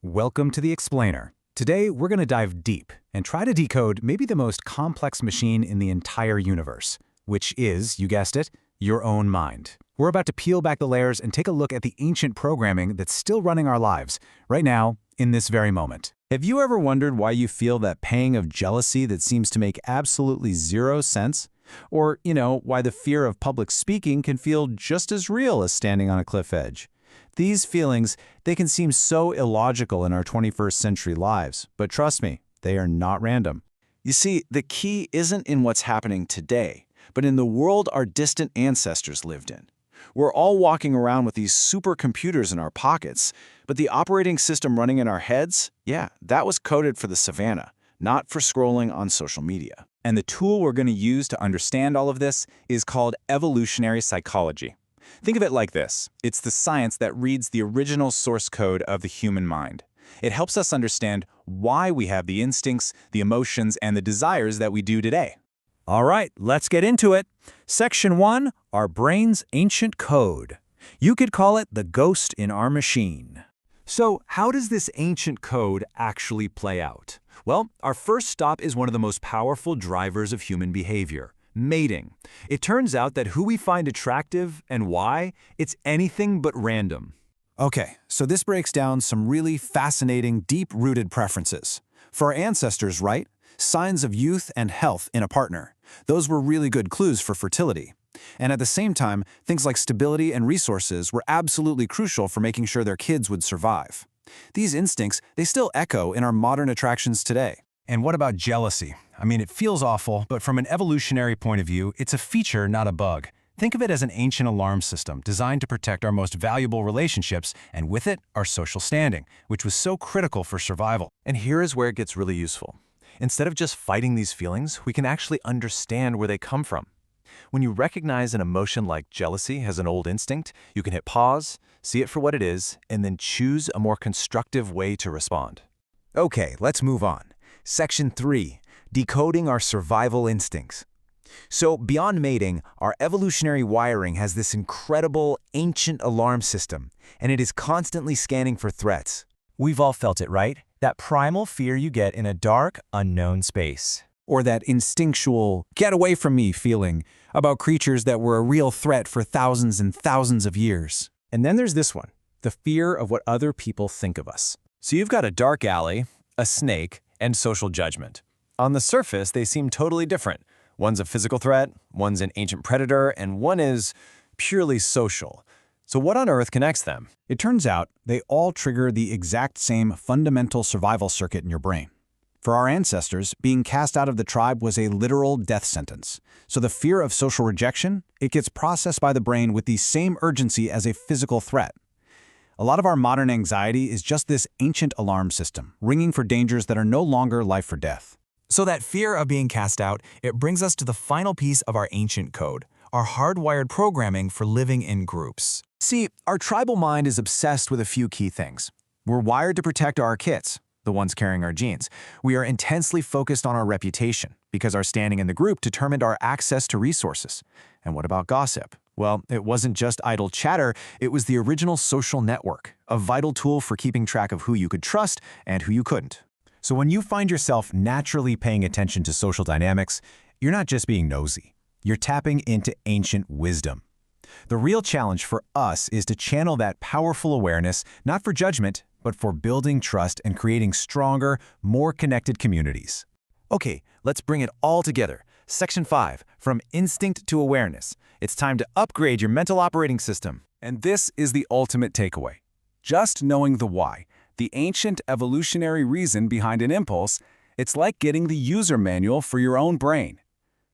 Welcome to the Explainer. Today, we're going to dive deep and try to decode maybe the most complex machine in the entire universe, which is, you guessed it, your own mind. We're about to peel back the layers and take a look at the ancient programming that's still running our lives, right now, in this very moment. Have you ever wondered why you feel that pang of jealousy that seems to make absolutely zero sense? Or, why the fear of public speaking can feel just as real as standing on a cliff edge? These feelings, they can seem so illogical in our 21st century lives, but trust me, they are not random. You see, the key isn't in what's happening today, but in the world our distant ancestors lived in. We're all walking around with these supercomputers in our pockets, but the operating system running in our heads, that was coded for the savannah, not for scrolling on social media. And the tool we're going to use to understand all of this is called evolutionary psychology. Think of it like this. It's the science that reads the original source code of the human mind. It helps us understand why we have the instincts, the emotions, and the desires that we do today. All right, let's get into it. Section 1, our brain's ancient code. You could call it the ghost in our machine. So, how does this ancient code actually play out? Well, our first stop is one of the most powerful drivers of human behavior. Mating. It turns out that who we find attractive and why, it's anything but random. Okay, so this breaks down some really fascinating, deep-rooted preferences. For our ancestors, right? Signs of youth and health in a partner. Those were really good clues for fertility. And at the same time, things like stability and resources were absolutely crucial for making sure their kids would survive. These instincts, they still echo in our modern attractions today. And what about jealousy? I mean, it feels awful, but from an evolutionary point of view, it's a feature, not a bug. Think of it as an ancient alarm system designed to protect our most valuable relationships, and with it, our social standing, which was so critical for survival. And here is where it gets really useful. Instead of just fighting these feelings, we can actually understand where they come from. When you recognize an emotion like jealousy as an old instinct, you can hit pause, see it for what it is, and then choose a more constructive way to respond. Okay, let's move on. Section 3, decoding our survival instincts. So beyond mating, our evolutionary wiring has this incredible ancient alarm system, and it is constantly scanning for threats. We've all felt it, right? That primal fear you get in a dark, unknown space. Or that instinctual, get away from me feeling about creatures that were a real threat for thousands and thousands of years. And then there's this one, the fear of what other people think of us. So you've got a dark alley, a snake, and social judgment. On the surface, they seem totally different. One's a physical threat, one's an ancient predator, and one is purely social. So what on earth connects them? It turns out they all trigger the exact same fundamental survival circuit in your brain. For our ancestors, being cast out of the tribe was a literal death sentence. So the fear of social rejection, it gets processed by the brain with the same urgency as a physical threat. A lot of our modern anxiety is just this ancient alarm system, ringing for dangers that are no longer life or death. So that fear of being cast out, it brings us to the final piece of our ancient code, our hardwired programming for living in groups. See, our tribal mind is obsessed with a few key things. We're wired to protect our kits, the ones carrying our genes. We are intensely focused on our reputation, because our standing in the group determined our access to resources. And what about gossip? Well, it wasn't just idle chatter, it was the original social network, a vital tool for keeping track of who you could trust and who you couldn't. So when you find yourself naturally paying attention to social dynamics, you're not just being nosy. You're tapping into ancient wisdom. The real challenge for us is to channel that powerful awareness, not for judgment, but for building trust and creating stronger, more connected communities. Okay, let's bring it all together. Section 5, from instinct to awareness. It's time to upgrade your mental operating system. And this is the ultimate takeaway. Just knowing the why, the ancient evolutionary reason behind an impulse, it's like getting the user manual for your own brain.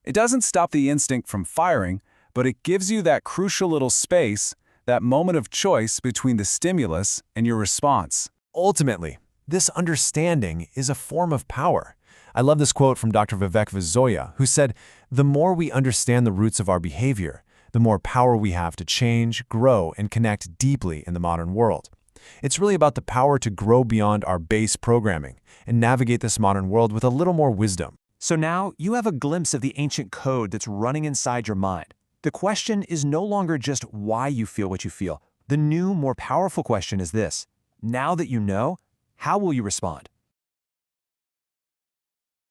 It doesn't stop the instinct from firing, but it gives you that crucial little space, that moment of choice between the stimulus and your response. Ultimately, this understanding is a form of power. I love this quote from Dr. Vivek Vasoya, who said, "The more we understand the roots of our behavior, the more power we have to change, grow, and connect deeply in the modern world." It's really about the power to grow beyond our base programming and navigate this modern world with a little more wisdom. So now you have a glimpse of the ancient code that's running inside your mind. The question is no longer just why you feel what you feel. The new, more powerful question is this: now that you know, How will you respond?